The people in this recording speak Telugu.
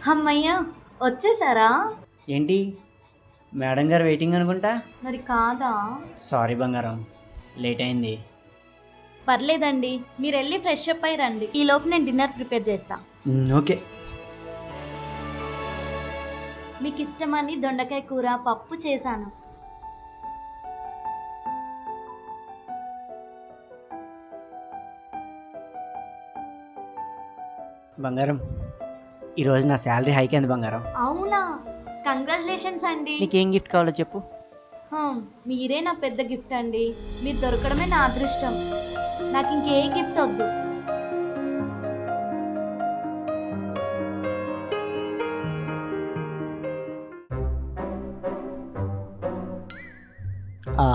అమ్మయ్య, వచ్చేసారా? ఏంటి మేడం గారు వెయిటింగ్ అనుకుంటా. మరి కాదా? సారీ బంగారం, లేట్ అయింది. పర్లేదండి, మీరు వెళ్ళి ఫ్రెష్ అప్ అయి రండి. ఈ లోపు నేను డిన్నర్ ప్రిపేర్ చేస్తా. ఓకే. మీకు ఇష్టమని దొండకాయ కూర పప్పు చేశాను. బంగారం, ఈరోజు నా శాలరీ హైక్ అయింది బంగారం. అవునా? కంగ్రాచులేషన్స్ అండి. నీకేం గిఫ్ట్ కావాలో చెప్పు. మీరే నా పెద్ద గిఫ్ట్ అండి. మీరు దొరకడమే నా అదృష్టం. నాకు ఇంకే గిఫ్ట్ వద్దు. ఆ